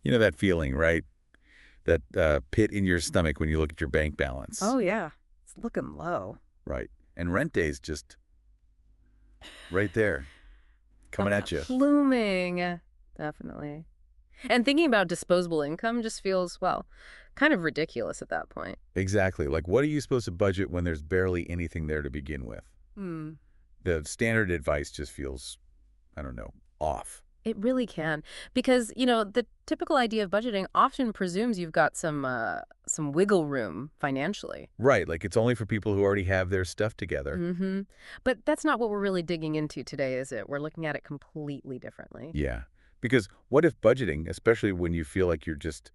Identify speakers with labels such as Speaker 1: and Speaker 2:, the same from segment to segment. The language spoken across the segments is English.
Speaker 1: You know that feeling, right? That pit in your stomach when you look at your bank balance.
Speaker 2: Oh, yeah. It's looking low.
Speaker 1: Right. And rent day's just right there, coming at you.
Speaker 2: Looming. Definitely. And thinking about disposable income just feels, well, kind of ridiculous at that point.
Speaker 1: Exactly. Like, what are you supposed to budget when there's barely anything there to begin with?
Speaker 2: Hmm.
Speaker 1: The standard advice just feels, I don't know, off.
Speaker 2: It really can. Because, the typical idea of budgeting often presumes you've got some wiggle room financially.
Speaker 1: Right. Like, it's only for people who already have their stuff together.
Speaker 2: Mm-hmm. But that's not what we're really digging into today, is it? We're looking at it completely differently.
Speaker 1: Yeah. Because what if budgeting, especially when you feel like you're just,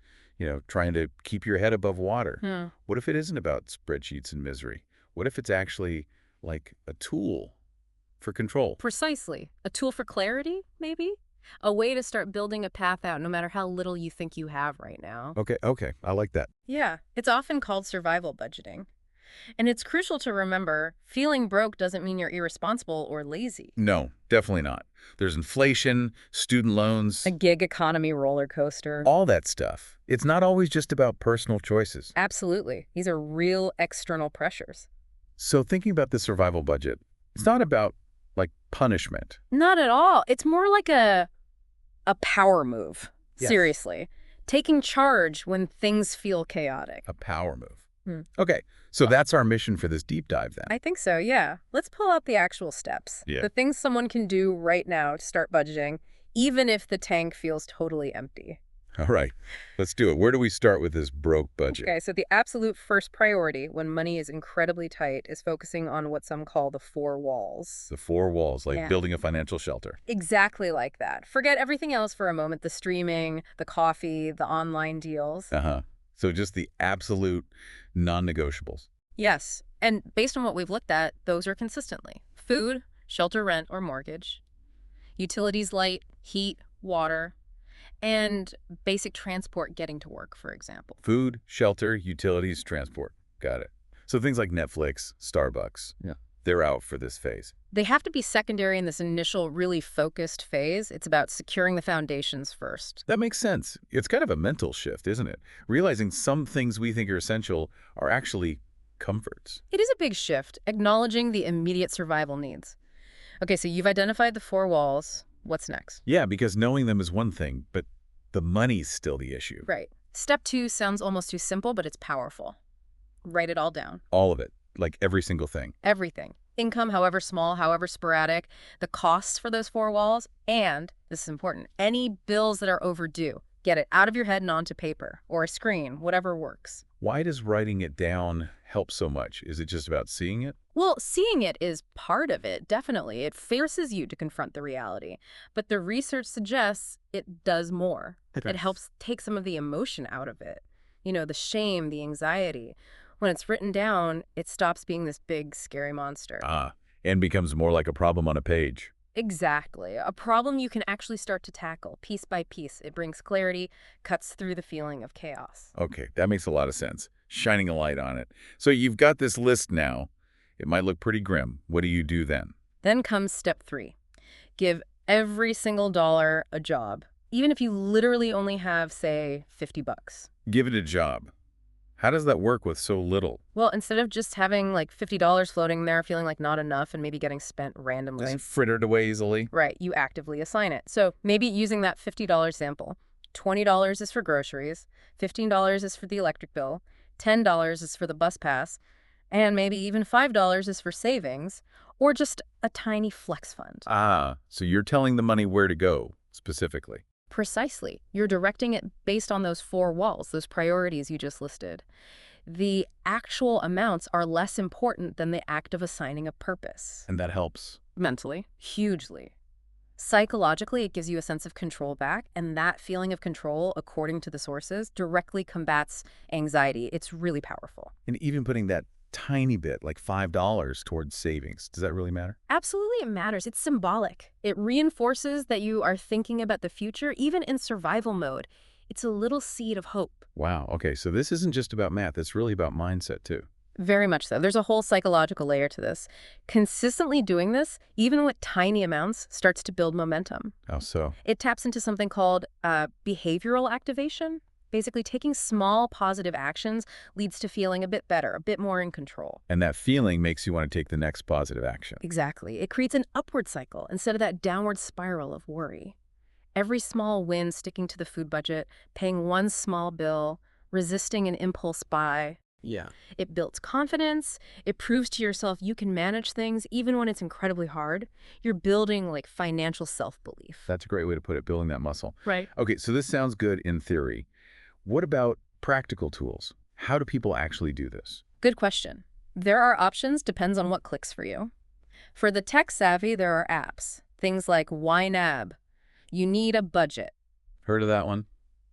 Speaker 1: trying to keep your head above water,
Speaker 2: Yeah.
Speaker 1: what if it isn't about spreadsheets and misery? What if it's actually like a tool for control?
Speaker 2: Precisely. A tool for clarity, maybe? A way to start building a path out no matter how little you think you have right now.
Speaker 1: Okay, okay. I like that.
Speaker 2: Yeah, it's often called survival budgeting. And it's crucial to remember feeling broke doesn't mean you're irresponsible or lazy.
Speaker 1: No, definitely not. There's inflation, student
Speaker 2: A
Speaker 1: loans,
Speaker 2: gig economy roller coaster.
Speaker 1: all that stuff. It's not always just about personal choices.
Speaker 2: Absolutely. These are real external pressures.
Speaker 1: So thinking about the survival budget, it's not about like punishment.
Speaker 2: Not at all. It's more like a power move.
Speaker 1: Yes.
Speaker 2: Seriously. Taking charge when things feel chaotic.
Speaker 1: A power move.
Speaker 2: Hmm.
Speaker 1: Okay, so that's our mission for this deep dive then.
Speaker 2: I think so, yeah. Let's pull out the actual steps.
Speaker 1: Yeah.
Speaker 2: The things someone can do right now to start budgeting, even if the tank feels totally empty.
Speaker 1: All right, let's do it. Where do we start with this broke budget?
Speaker 2: Okay, so the absolute first priority when money is incredibly tight is focusing on what some call the four walls.
Speaker 1: The four walls, like
Speaker 2: Yeah.
Speaker 1: building a financial shelter.
Speaker 2: Exactly like that. Forget everything else for a moment, the streaming, the coffee, the online deals.
Speaker 1: Uh-huh. So just the absolute non-negotiables.
Speaker 2: Yes, and based on what we've looked at, those are consistently food, shelter, rent, or mortgage, utilities, light, heat, water, and basic transport getting to work, for example.
Speaker 1: Food, shelter, utilities, transport. Got it. So things like Netflix, Starbucks, yeah, they're out for this phase.
Speaker 2: They have to be secondary in this initial, really focused phase. It's about securing the foundations first.
Speaker 1: That makes sense. It's kind of a mental shift, isn't it? Realizing some things we think are essential are actually comforts.
Speaker 2: It is a big shift, acknowledging the immediate survival needs. Okay, so you've identified the four walls. What's next?
Speaker 1: Yeah, because knowing them is one thing, but the money's still the issue.
Speaker 2: Right. Step two sounds almost too simple, but it's powerful. Write it all down.
Speaker 1: All of it, like every single thing.
Speaker 2: Everything. Income, however small, however sporadic, the costs for those four walls, and, this is important, any bills that are overdue. Get it out of your head and onto paper or a screen, whatever works.
Speaker 1: Why does writing it down help so much? Is it just about seeing it?
Speaker 2: Well, seeing it is part of it, definitely. It forces you to confront the reality. But the research suggests it does more.
Speaker 1: Okay.
Speaker 2: It helps take some of the emotion out of it. The shame, the anxiety. When it's written down, it stops being this big, scary monster.
Speaker 1: And becomes more like a problem on a page.
Speaker 2: Exactly. A problem you can actually start to tackle piece by piece. It brings clarity, cuts through the feeling of chaos.
Speaker 1: Okay, that makes a lot of sense. Shining a light on it. So you've got this list now. It might look pretty grim. What do you do then?
Speaker 2: Then comes step three. Give every single dollar a job, even if you literally only have, say, 50 bucks.
Speaker 1: Give it a job. How does that work with so little?
Speaker 2: Well, instead of just having like $50 floating there, feeling like not enough and maybe getting spent randomly.
Speaker 1: Doesn't frittered away easily.
Speaker 2: Right, you actively assign it. So maybe using that $50 sample, $20 is for groceries, $15 is for the electric bill, $10 is for the bus pass, and maybe even $5 is for savings, or just a tiny flex fund.
Speaker 1: So you're telling the money where to go, specifically.
Speaker 2: Precisely. You're directing it based on those four walls, those priorities you just listed. The actual amounts are less important than the act of assigning a purpose.
Speaker 1: And that helps.
Speaker 2: Mentally, hugely. Psychologically, it gives you a sense of control back, and that feeling of control, according to the sources, directly combats anxiety. It's really powerful.
Speaker 1: And even putting that tiny bit, like $5 towards savings, does that really matter?
Speaker 2: Absolutely, it matters. It's symbolic. It reinforces that you are thinking about the future, even in survival mode. It's a little seed of hope.
Speaker 1: Wow, okay, so this isn't just about math, it's really about mindset too.
Speaker 2: Very much so. There's a whole psychological layer to this. Consistently doing this, even with tiny amounts, starts to build momentum.
Speaker 1: How so?
Speaker 2: It taps into something called behavioral activation. Basically, taking small positive actions leads to feeling a bit better, a bit more in control.
Speaker 1: And that feeling makes you want to take the next positive action.
Speaker 2: Exactly. It creates an upward cycle instead of that downward spiral of worry. Every small win, sticking to the food budget, paying one small bill, resisting an impulse buy,
Speaker 3: Yeah.
Speaker 2: it builds confidence. It proves to yourself you can manage things even when it's incredibly hard. You're building like financial self-belief.
Speaker 1: That's a great way to put it, building that muscle.
Speaker 2: Right.
Speaker 1: Okay, so this sounds good in theory. What about practical tools? How do people actually do this?
Speaker 2: Good question. There are options, depends on what clicks for you. For the tech savvy, there are apps. Things like YNAB. You need a budget.
Speaker 1: Heard of that one?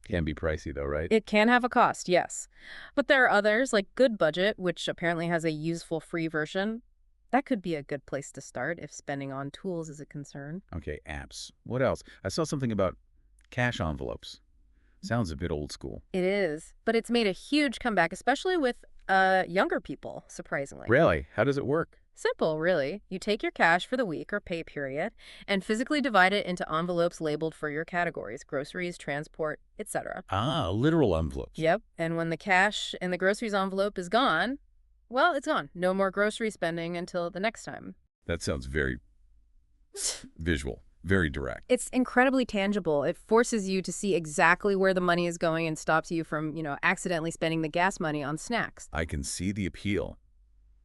Speaker 1: Can be pricey though, right?
Speaker 2: It can have a cost, yes. But there are others like Good Budget, which apparently has a useful free version. That could be a good place to start if spending on tools is a concern.
Speaker 1: Okay, apps. What else? I saw something about cash envelopes. Sounds a bit old school.
Speaker 2: It is, but it's made a huge comeback, especially with younger people, surprisingly.
Speaker 1: Really? How does it work?
Speaker 2: Simple, really. You take your cash for the week or pay period and physically divide it into envelopes labeled for your categories, groceries, transport, etc.
Speaker 1: Ah, literal envelopes.
Speaker 2: Yep, and when the cash in the groceries envelope is gone, well, it's gone. No more grocery spending until the next time.
Speaker 1: That sounds very visual, very direct.
Speaker 2: It's incredibly tangible. It forces you to see exactly where the money is going and stops you from, accidentally spending the gas money on snacks.
Speaker 1: I can see the appeal.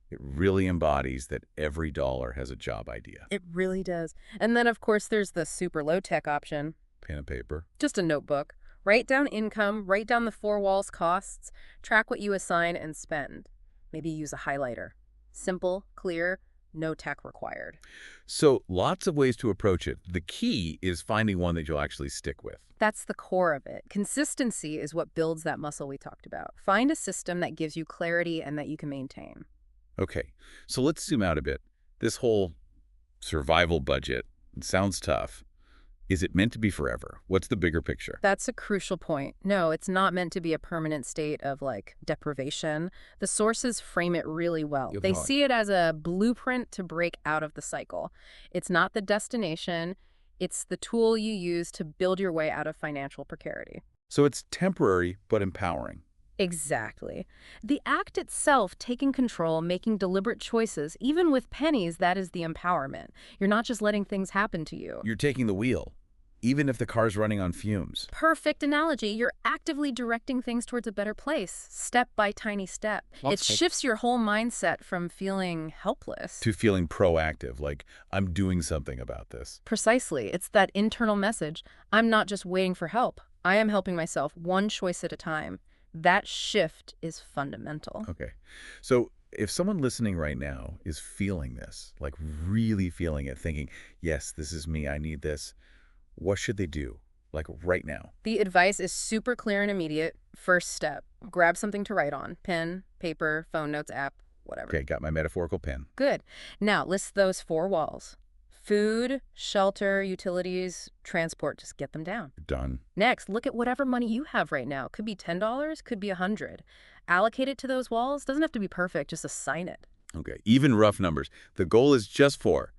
Speaker 1: It really embodies that every dollar has a job idea.
Speaker 2: It really does. And then, of course, there's the super low-tech option.
Speaker 1: Pen and paper.
Speaker 2: Just a notebook. Write down income, write down the four walls costs, track what you assign and spend. Maybe use a highlighter. Simple, clear, no tech required.
Speaker 1: So lots of ways to approach it. The key is finding one that you'll actually stick with.
Speaker 2: That's the core of it. Consistency is what builds that muscle we talked about. Find a system that gives you clarity and that you can maintain.
Speaker 1: Okay, so let's zoom out a bit. This whole survival budget, it sounds tough. Is it meant to be forever? What's the bigger picture?
Speaker 2: That's a crucial point. No, it's not meant to be a permanent state of, deprivation. The sources frame it really well.
Speaker 1: Good
Speaker 2: They
Speaker 1: point.
Speaker 2: see it as a blueprint to break out of the cycle. It's not the destination. It's the tool you use to build your way out of financial precarity.
Speaker 1: So it's temporary but empowering.
Speaker 2: Exactly. The act itself, taking control, making deliberate choices, even with pennies, that is the empowerment. You're not just letting things happen to you.
Speaker 1: You're taking the wheel, even if the car's running on fumes.
Speaker 2: Perfect analogy. You're actively directing things towards a better place, step by tiny step. It shifts your whole mindset from feeling helpless.
Speaker 1: To feeling proactive, like I'm doing something about this.
Speaker 2: Precisely. It's that internal message. I'm not just waiting for help. I am helping myself one choice at a time. That shift is fundamental.
Speaker 1: Okay. So if someone listening right now is feeling this, like really feeling it, thinking, yes, this is me, I need this, what should they do? Like right now?
Speaker 2: The advice is super clear and immediate. First step, grab something to write on. Pen, paper, phone notes app, whatever.
Speaker 1: Okay, got my metaphorical pen.
Speaker 2: Good. Now, list those four walls. Food, shelter, utilities, transport, just get them down.
Speaker 1: Done.
Speaker 2: Next, look at whatever money you have right now. Could be $10, could be $100. Allocate it to those walls. Doesn't have to be perfect, just assign it.
Speaker 1: Okay, even rough numbers. The goal is just for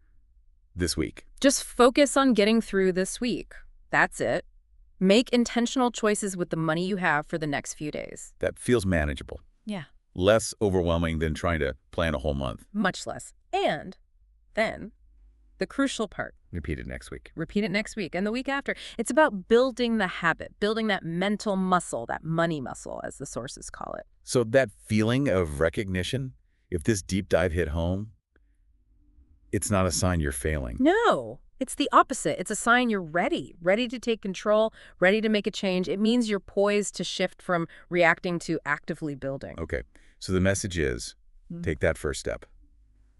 Speaker 1: this week.
Speaker 2: Just focus on getting through this week. That's it. Make intentional choices with the money you have for the next few days.
Speaker 1: That feels manageable.
Speaker 2: Yeah.
Speaker 1: Less overwhelming than trying to plan a whole month.
Speaker 2: Much less. And then the crucial part.
Speaker 1: Repeat it next week.
Speaker 2: Repeat it next week and the week after. It's about building the habit, building that mental muscle, that money muscle, as the sources call it.
Speaker 1: So that feeling of recognition, if this deep dive hit home, it's not a sign you're failing.
Speaker 2: No, it's the opposite. It's a sign you're ready to take control, ready to make a change. It means you're poised to shift from reacting to actively building.
Speaker 1: Okay, so the message is, take that first step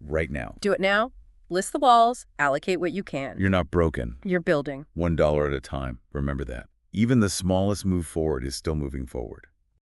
Speaker 1: right now.
Speaker 2: Do it now. List the walls. Allocate what you can.
Speaker 1: You're not broken.
Speaker 2: You're building.
Speaker 1: $1 at a time. Remember that. Even the smallest move forward is still moving forward.